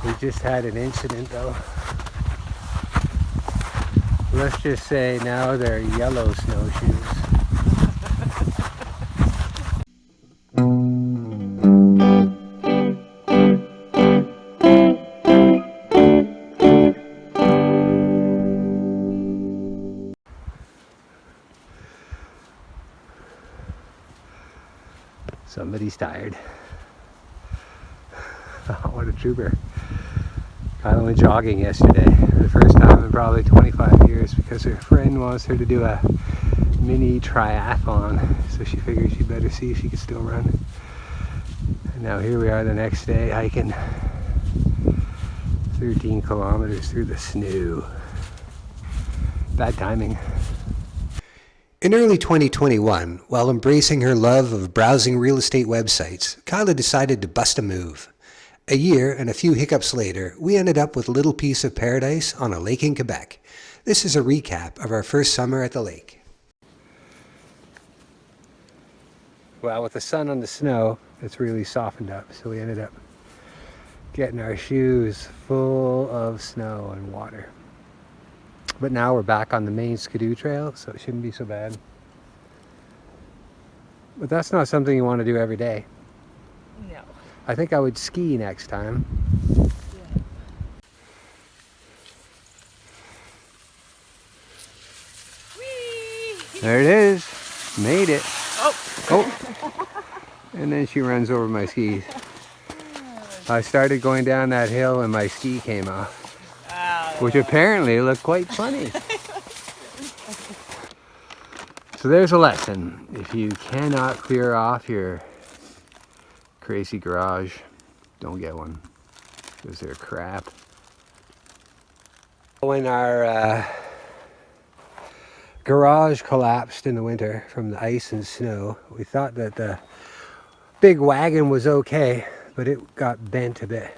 We just had an incident though. Let's just say now they're yellow snowshoes. Somebody's tired. What a trooper. Kyla went jogging yesterday for the first time in probably 25 years because her friend wants her to do a mini triathlon. So she figured she better see if she could still run. And now here we are the next day hiking 13 kilometers through the snow. Bad timing. In early 2021, while embracing her love of browsing real estate websites, Kyla decided to bust a move. A year and a few hiccups later, we ended up with a little piece of paradise on a lake in Quebec. This is a recap of our first summer at the lake. Well, with the sun on the snow, it's really softened up, so we ended up getting our shoes full of snow and water. But now we're back on the main Skidoo trail, so it shouldn't be so bad. But that's not something you want to do every day. No. I think I would ski next time. Yeah. Whee! There it is. Made it. Oh. Oh. And then she runs over my skis. I started going down that hill and my ski came off. Which apparently looked quite funny. So there's a lesson. If you cannot clear off your crazy garage, don't get one, because they're crap. When our garage collapsed in the winter from the ice and snow, we thought that the big wagon was okay, but it got bent a bit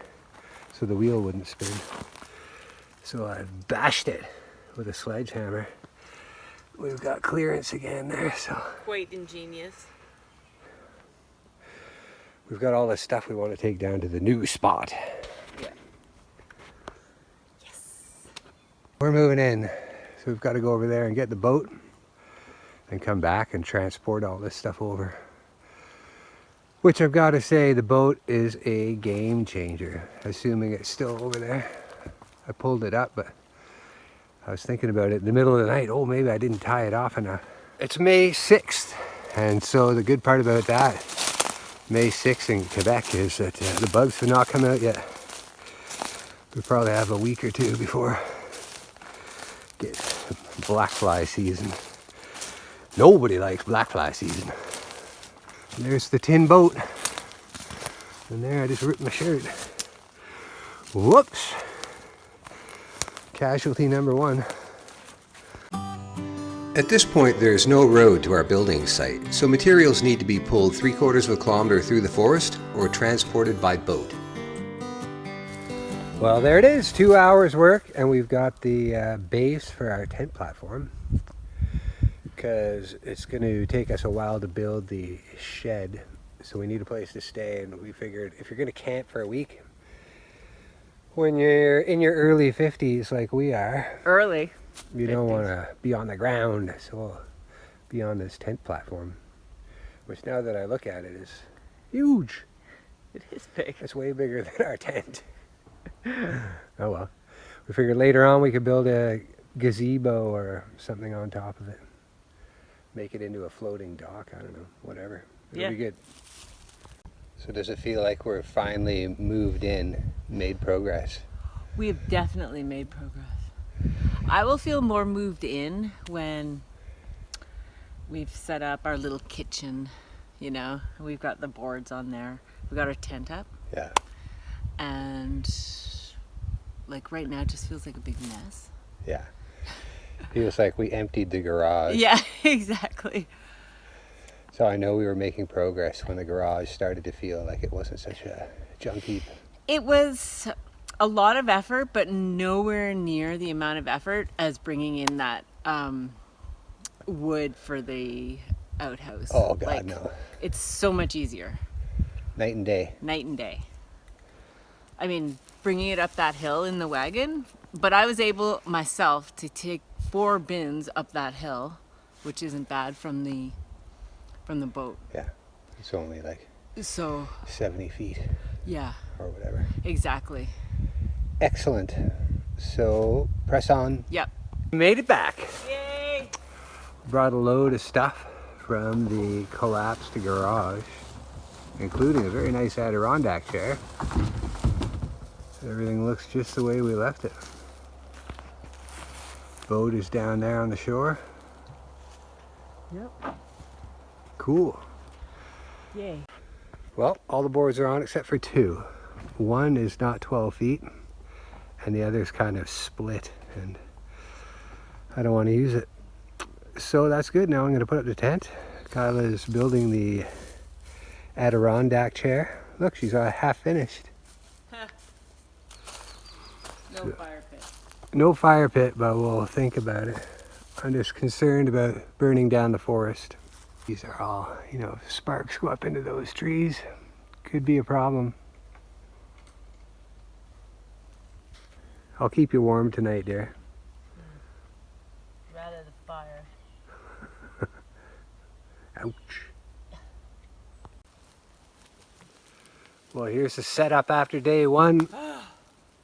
so the wheel wouldn't spin. So I bashed it with a sledgehammer. We've got clearance again there, so. Quite ingenious. We've got all the stuff we want to take down to the new spot. Yeah. Yes. We're moving in, so we've got to go over there and get the boat and come back and transport all this stuff over. Which I've got to say, the boat is a game changer, assuming it's still over there. I pulled it up, but I was thinking about it in the middle of the night. Oh, maybe I didn't tie it off enough. It's May 6th, and so the good part about that, May 6th in Quebec, is that the bugs have not come out yet. We probably have a week or two before get black fly season. Nobody likes black fly season. And there's the tin boat. And there I just ripped my shirt. Whoops. Casualty number one. At this point, there is no road to our building site, so materials need to be pulled 3/4 of a kilometer through the forest or transported by boat. Well, there it is, 2 hours work, and we've got the base for our tent platform, because it's going to take us a while to build the shed, so we need a place to stay, and we figured if you're going to camp for a week, when you're in your early 50s like we are, Early. you don't want to be on the ground, so we'll be on this tent platform, which now that I look at it is huge. It is big. It's way bigger than our tent. Oh well. We figured later on we could build a gazebo or something on top of it. Make it into a floating dock, I don't know, whatever. It'll be good. So does it feel like we're finally moved in, made progress? We have definitely made progress. I will feel more moved in when we've set up our little kitchen, you know. We've got the boards on there. We got our tent up. Yeah. And like right now it just feels like a big mess. Yeah. Feels like we emptied the garage. Yeah, exactly. So I know we were making progress when the garage started to feel like it wasn't such a junk heap. It was a lot of effort, but nowhere near the amount of effort as bringing in that wood for the outhouse. Oh God, like, no. It's so much easier. Night and day. Night and day. I mean, bringing it up that hill in the wagon, but I was able myself to take 4 bins up that hill, which isn't bad from the boat. Yeah, it's only like So 70 feet yeah, or whatever. exactly. Excellent. So press on. Yep. Made it back. Yay! Brought a load of stuff from the collapsed garage, including a very nice Adirondack chair. Everything looks just the way we left it. Boat is down there on the shore. Yep. Cool. Yay. Well, all the boards are on except for 2. One is not 12 feet and the other is kind of split, and I don't want to use it. So that's good. Now I'm going to put up the tent. Kyla is building the Adirondack chair. Look, she's half finished. No fire pit. No fire pit, but we'll think about it. I'm just concerned about burning down the forest. These are all, you know, if sparks go up into those trees, could be a problem. I'll keep you warm tonight, dear. Rather the fire. Ouch. Well, here's the setup after day 1.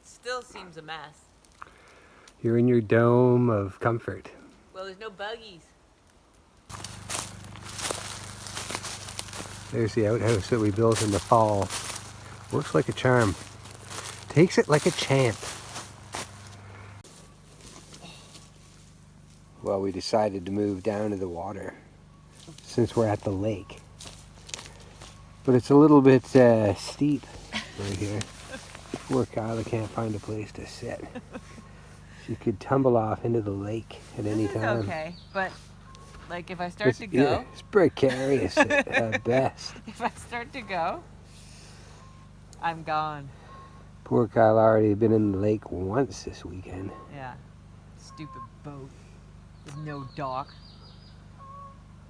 Still seems a mess. You're in your dome of comfort. Well, there's no buggies. There's the outhouse that we built in the fall. Works like a charm. Takes it like a champ. Well, we decided to move down to the water since we're at the lake. But it's a little bit steep right here. Poor Kyla can't find a place to sit. She could tumble off into the lake at any time. Okay, but like if I start to go, Yeah, it's precarious at best. if I start to go, I'm gone. Poor Kyla already been in the lake once this weekend. Yeah. Stupid boat. With no dock.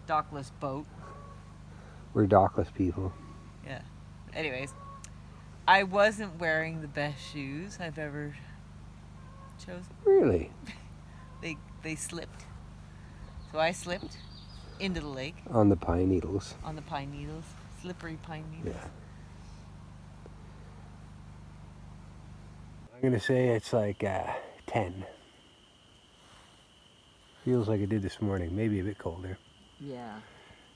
Dockless boat. We're dockless people. Yeah. Anyways, I wasn't wearing the best shoes I've ever chosen. Really? They slipped. So I slipped into the lake On the pine needles. on the pine needles. Slippery pine needles. Yeah. I'm gonna say it's like 10. Feels like it did this morning, maybe a bit colder. Yeah.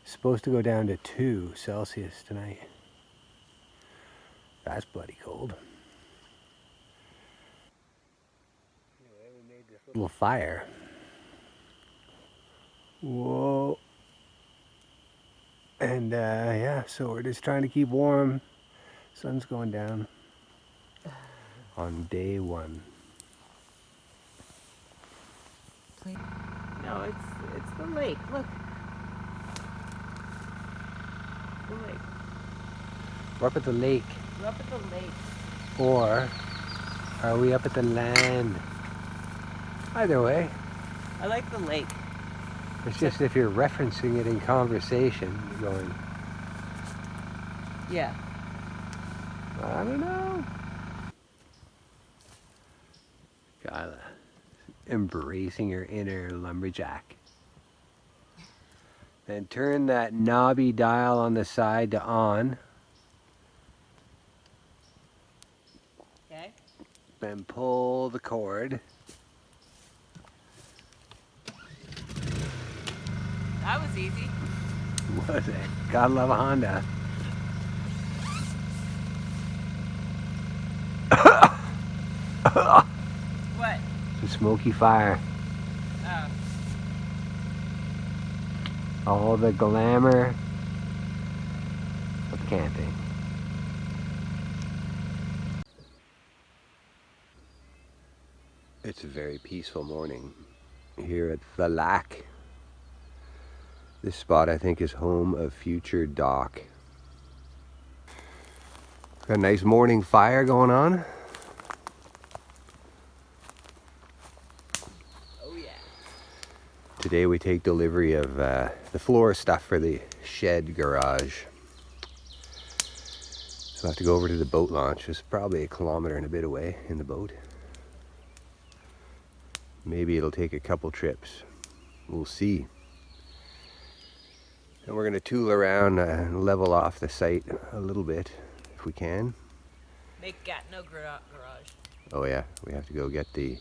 Supposed to go down to 2 Celsius tonight. That's bloody cold. Anyway, we made this little fire. Whoa. And yeah, so we're just trying to keep warm. Sun's going down on day 1. No, it's the lake. Look. The lake. We're up at the lake. We're up at the lake. Or are we up at the land? Either way. I like the lake. It's just if you're referencing it in conversation, you're going, Yeah. I don't know. Kyla, embracing her inner lumberjack. Then turn that knobby dial on the side to on. Okay. Then pull the cord. That was easy. Was it? Gotta love a Honda. What? Some smoky fire. Oh. All the glamour of camping. It's a very peaceful morning here at the Lac. This spot, I think, is home of future Doc. Got a nice morning fire going on. Oh yeah. Today we take delivery of the floor stuff for the shed garage. So I have to go over to the boat launch. It's probably 1.5 kilometers away in the boat. Maybe it'll take a couple trips. We'll see. And we're going to tool around and level off the site a little bit if we can. Make no garage. Oh yeah, we have to go get the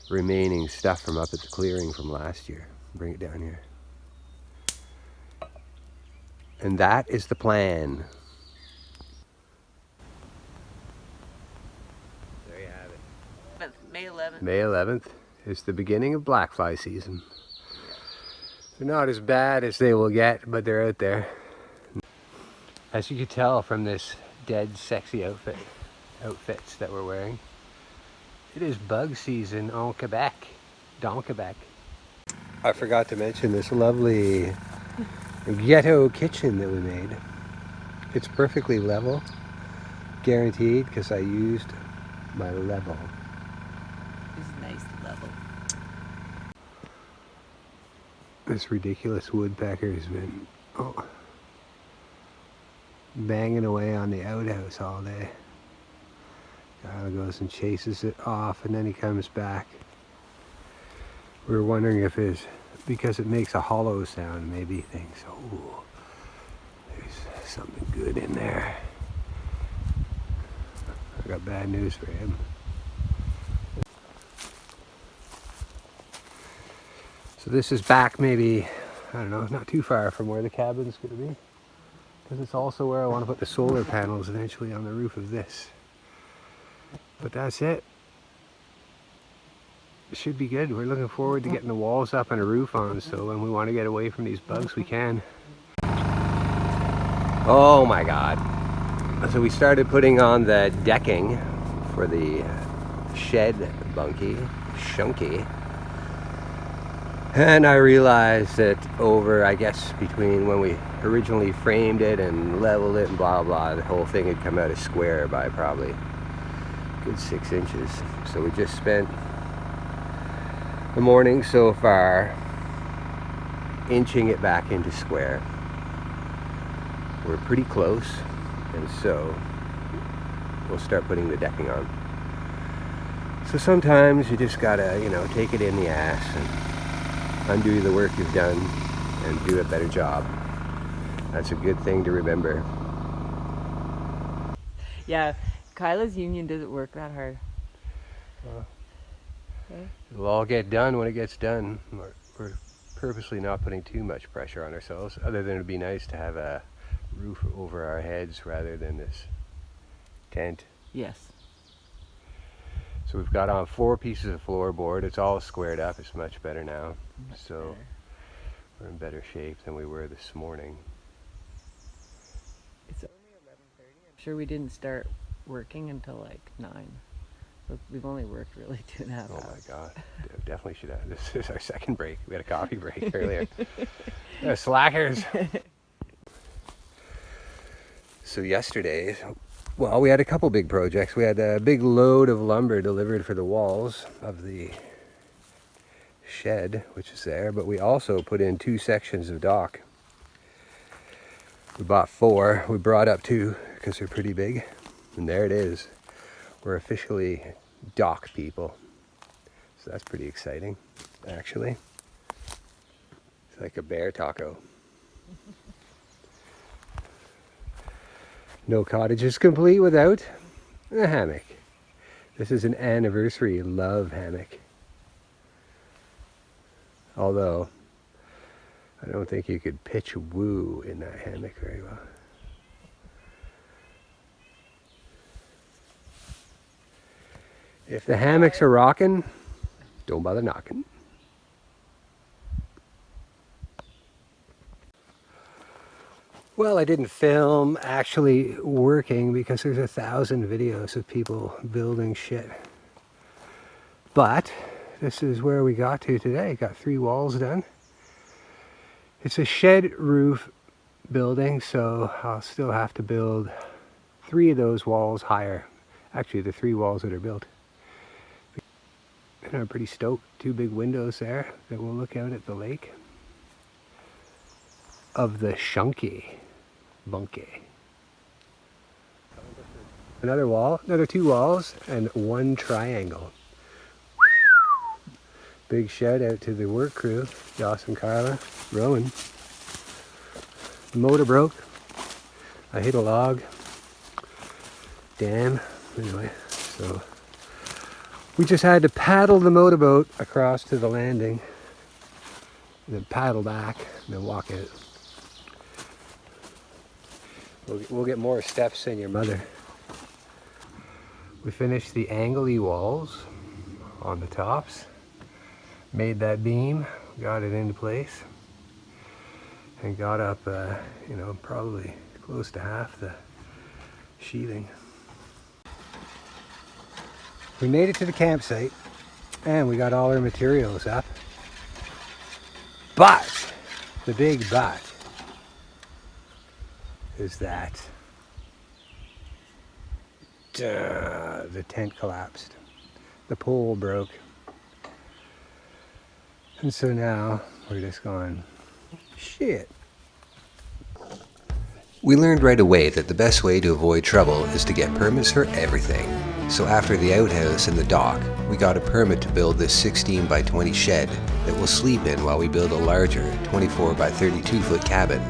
remaining stuff from up at the clearing from last year. Bring it down here. And that is the plan. There you have it. But May 11th. May 11th is the beginning of black fly season. They're not as bad as they will get, but they're out there. As you can tell from this dead sexy outfits that we're wearing, it is bug season en Quebec, dans Quebec. I forgot to mention this lovely ghetto kitchen that we made. It's perfectly level, guaranteed, because I used my level. It's nice level. This ridiculous woodpecker has been banging away on the outhouse all day. Kyla goes and chases it off, and then he comes back. We were wondering if it's because it makes a hollow sound, maybe he thinks, oh, there's something good in there. I got bad news for him. So this is back maybe, I don't know, not too far from where the cabin's going to be. Because it's also where I want to put the solar panels eventually on the roof of this. But that's it. It should be good. We're looking forward to getting the walls up and a roof on, so when we want to get away from these bugs, we can. Oh my God. So we started putting on the decking for the shed bunky, shunky. And I realized that over, I guess, between when we originally framed it and leveled it and blah, blah, the whole thing had come out a square by probably a good 6 inches. So we just spent the morning so far inching it back into square. We're pretty close, and so we'll start putting the decking on. So sometimes you just gotta, take it in the ass and undo the work you've done and do a better job. That's a good thing to remember. Yeah, Kyla's union doesn't work that hard. Okay. It'll all get done when it gets done. We're purposely not putting too much pressure on ourselves, other than it'd be nice to have a roof over our heads rather than this tent. Yes. So we've got on 4 pieces of floorboard. It's all squared up. It's much better now. So we're in better shape than we were this morning. It's only 11:30. I'm sure we didn't start working until like 9. So we've only worked really 2.5 hours. Oh my God. Definitely should have. This is our second break. We had a coffee break earlier. Slackers. So yesterday, well, we had a couple big projects. We had a big load of lumber delivered for the walls of the shed, which is there, but we also put in 2 sections of dock. We bought 4. We brought up 2 because they're pretty big, and there it is. We're officially dock people, so that's pretty exciting, actually. It's like a bear taco. No cottage is complete without a hammock. This is an anniversary love hammock. Although, I don't think you could pitch woo in that hammock very well. If the hammocks are rocking, don't bother knocking. Well, I didn't film actually working because there's 1,000 videos of people building shit. But this is where we got to today. Got 3 walls done. It's a shed roof building, so I'll still have to build 3 of those walls higher. Actually, the 3 walls that are built. And I'm pretty stoked. 2 big windows there that will look out at the lake of the shunky bunky. Another wall, another 2 walls, and 1 triangle. Big shout out to the work crew, Joss and Kyla, rowing. The motor broke. I hit a log. Damn. Anyway, so we just had to paddle the motorboat across to the landing, and then paddle back, and then walk out. We'll get more steps than your mother. We finished the angly walls on the tops, made that beam, got it into place, and got up, you know, probably close to half the sheathing. We made it to the campsite, and we got all our materials up. But the big but is that the tent collapsed. The pole broke. And so now we're just going, shit. We learned right away that the best way to avoid trouble is to get permits for everything. So after the outhouse and the dock, we got a permit to build this 16 by 20 shed that we'll sleep in while we build a larger 24 by 32 foot cabin.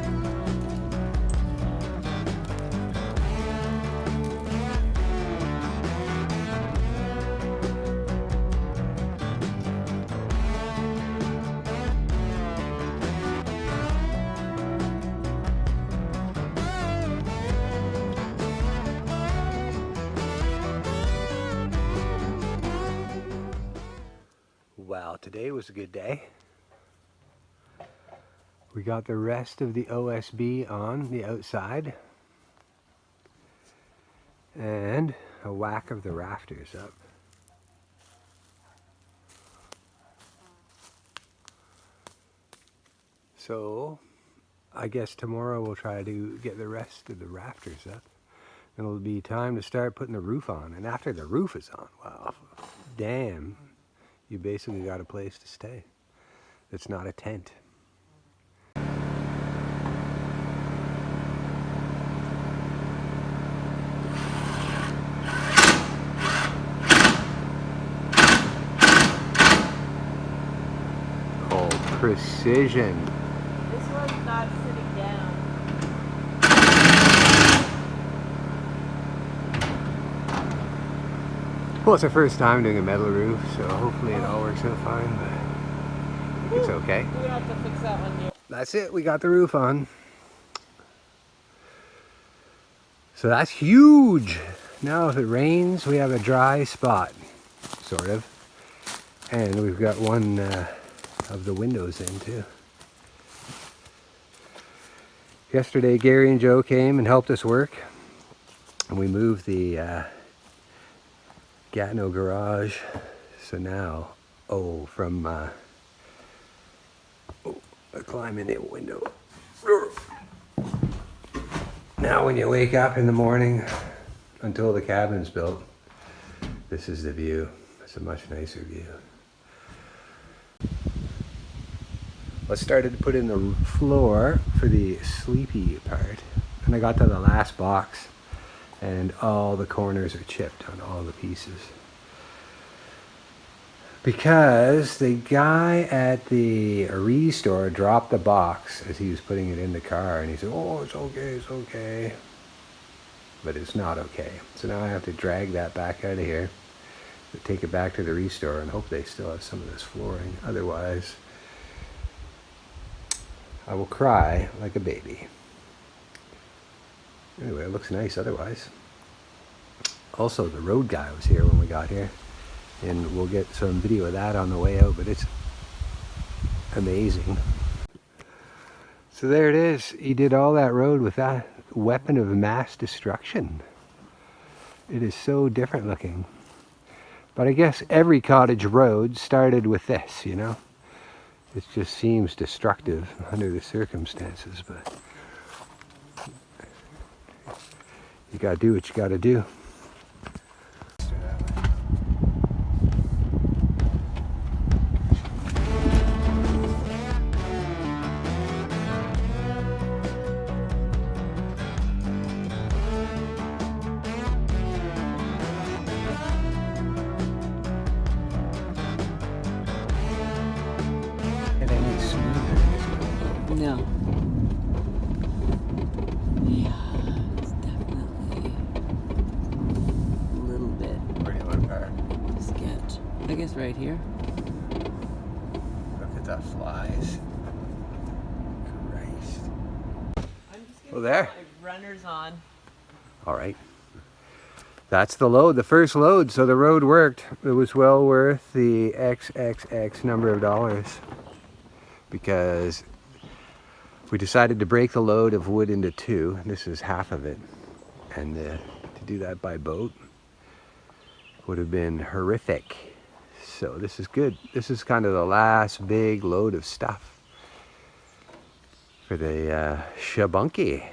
Well, today was a good day. We got the rest of the OSB on the outside and a whack of the rafters up. So I guess tomorrow we'll try to get the rest of the rafters up. And it'll be time to start putting the roof on. And after the roof is on, wow, damn. You basically got a place to stay. It's not a tent. Oh, precision. This one's not sitting down. Well, it's our first time doing a metal roof, so hopefully it all works out fine, but I think it's okay. We're gonna have to fix that one here. That's it, we got the roof on. So that's huge. Now if it rains, we have a dry spot, sort of. And we've got one of the windows in too. Yesterday, Gary and Joe came and helped us work. And we moved the Gatineau garage. So now, from a climbing in window. Now when you wake up in the morning, until the cabin's built, this is the view. It's a much nicer view. Let's start to put in the floor for the sleepy part. And I got to the last box and all the corners are chipped on all the pieces. Because the guy at the restore dropped the box as he was putting it in the car, and he said, oh, it's okay, it's okay. But it's not okay. So now I have to drag that back out of here, take it back to the restore, and hope they still have some of this flooring. Otherwise, I will cry like a baby. Anyway, it looks nice otherwise. Also, the road guy was here when we got here, and we'll get some video of that on the way out, but it's amazing. So there it is. He did all that road with that weapon of mass destruction. It is so different looking. But I guess every cottage road started with this, you know? It just seems destructive under the circumstances, but you gotta do what you gotta do. I guess right here. Look at the flies. Christ. I'm just Well, there. my runners on. All right. That's the load, the first load. So the road worked. It was well worth the XXX number of dollars because we decided to break the load of wood into two. This is half of it. And to do that by boat would have been horrific. So this is good. This is kind of the last big load of stuff for the bunky.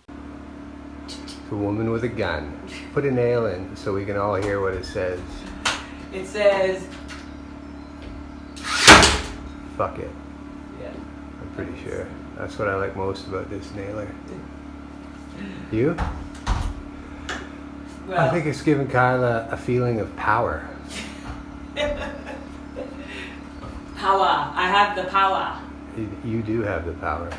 A woman with a gun. Put a nail in so we can all hear what it says. It says, Fuck it. yeah. I'm pretty sure. That's what I like most about this nailer. You? Well, I think it's given Kyla a feeling of power. power. I have the power. You do have the power.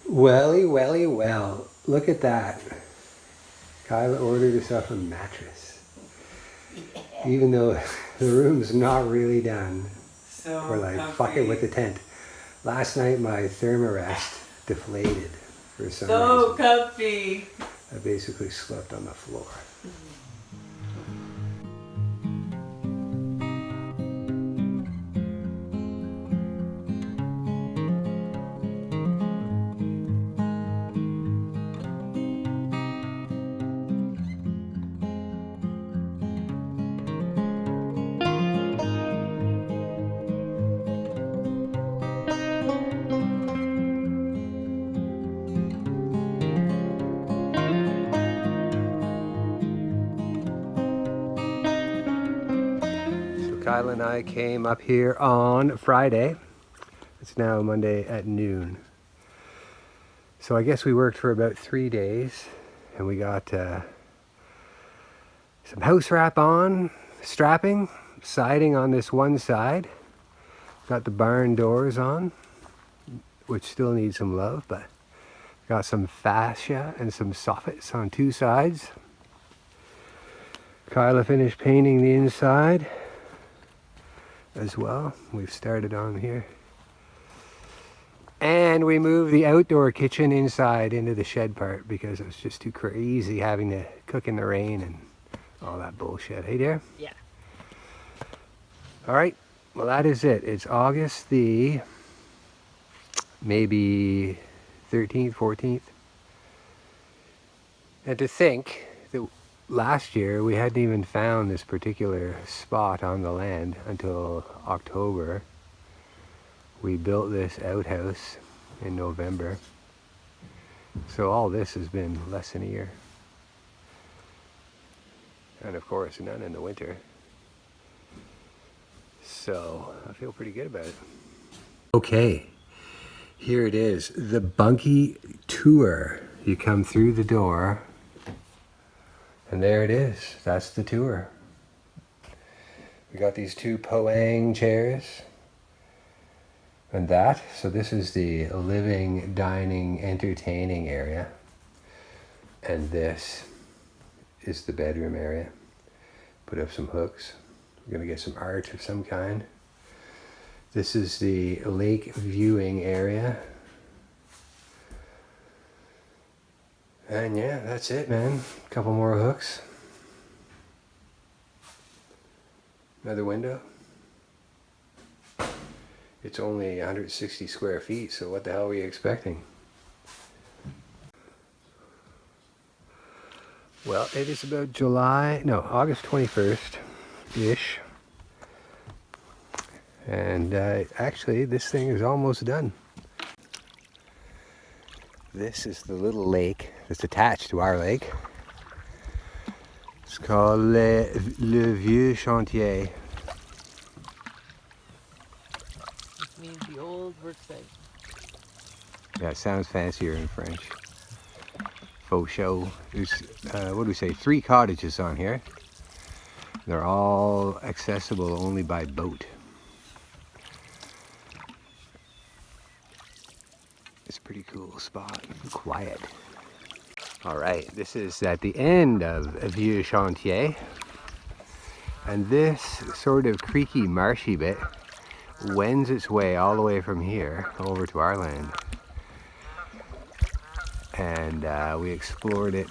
Well. Look at that. Kyla ordered herself a mattress. Even though the room's not really done. So We're like, fuck it with the tent. Last night my thermarest deflated for some So reason. comfy. I basically slept on the floor. Kyla and I came up here on Friday. It's now Monday at noon. So I guess we worked for about 3 days and we got some house wrap on, strapping, siding on this one side. Got the barn doors on, which still need some love, but got some fascia and some soffits on two sides. Kyla finished painting the inside as well. We've started on here. And we moved the outdoor kitchen inside into the shed part because it was just too crazy having to cook in the rain and all that bullshit. Hey there? Yeah. All right. Well, that is it. It's August the maybe 13th, 14th. And to think that last year we hadn't even found this particular spot on the land until October. We built this outhouse in November. So all this has been less than a year. And of course, none in the winter. So I feel pretty good about it. Okay, here it is. The bunky tour. You come through the door and there it is. That's the tour. We got these two Poang chairs. And that, so this is the living, dining, entertaining area. And this is the bedroom area. Put up some hooks. We're gonna get some art of some kind. This is the lake viewing area. And yeah, that's it, man. A couple more hooks. Another window. It's only 160 square feet, so what the hell were you expecting? Well, it is about August 21st-ish. And actually, this thing is almost done. This is the little lake that's attached to our lake. It's called Le Vieux Chantier. Which means the old work site. Yeah, it sounds fancier in French. Faux show. There's, what do we say, 3 cottages on here. They're all accessible only by boat. It's a pretty cool spot, quiet. All right, this is at the end of Vieux Chantier. And this sort of creaky, marshy bit wends its way all the way from here over to our land. And we explored it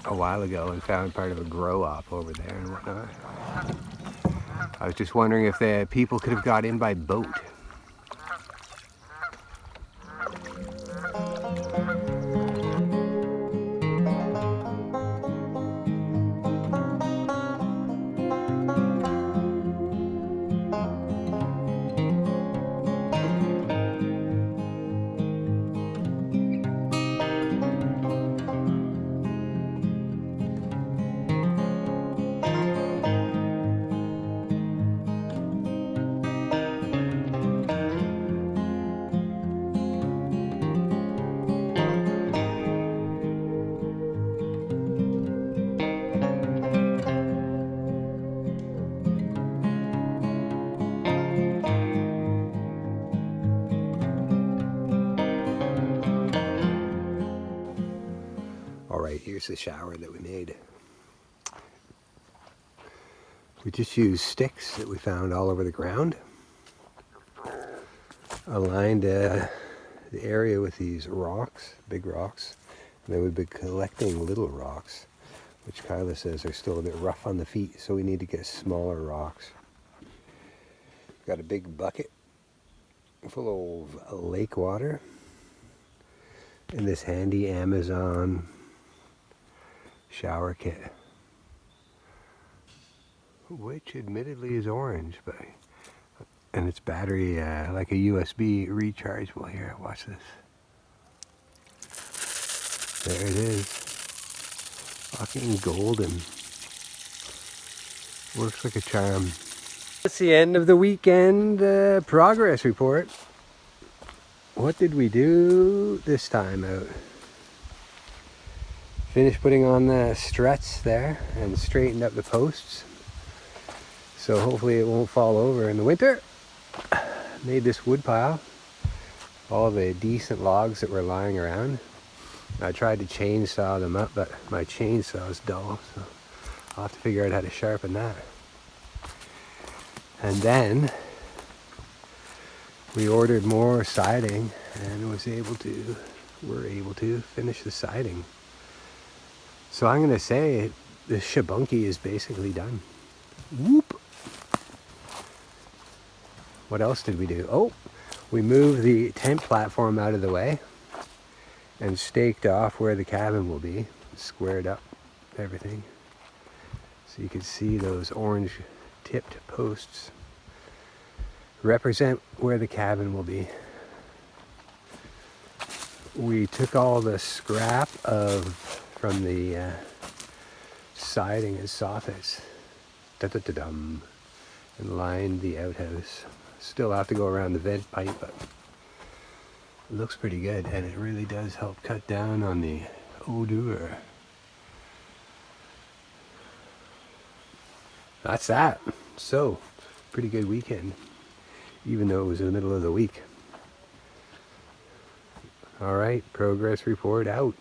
a while ago and found part of a grow-op over there and whatnot. I was just wondering if the people could have got in by boat. All right, here's the shower that we made. We just used sticks that we found all over the ground. Aligned the area with these rocks, big rocks. And then we've been collecting little rocks, which Kyla says are still a bit rough on the feet, so we need to get smaller rocks. Got a big bucket full of lake water. And this handy Amazon shower kit, which admittedly is orange, and its battery like a USB rechargeable. Here, watch this. There it is, fucking golden. Works like a charm. That's the end of the weekend progress report. What did we do this time out? Finished putting on the struts there and straightened up the posts, so hopefully it won't fall over in the winter. Made this wood pile, all the decent logs that were lying around. I tried to chainsaw them up, but my chainsaw is dull, so I'll have to figure out how to sharpen that. And then we ordered more siding and were able to finish the siding. So I'm gonna say this bunky is basically done. Whoop! What else did we do? Oh, we moved the tent platform out of the way and staked off where the cabin will be, squared up everything. So you can see those orange tipped posts represent where the cabin will be. We took all the scrap from the siding and soffits, and lined the outhouse. Still have to go around the vent pipe, but it looks pretty good, and it really does help cut down on the odor. That's that. So, pretty good weekend, even though it was in the middle of the week. All right, progress report out.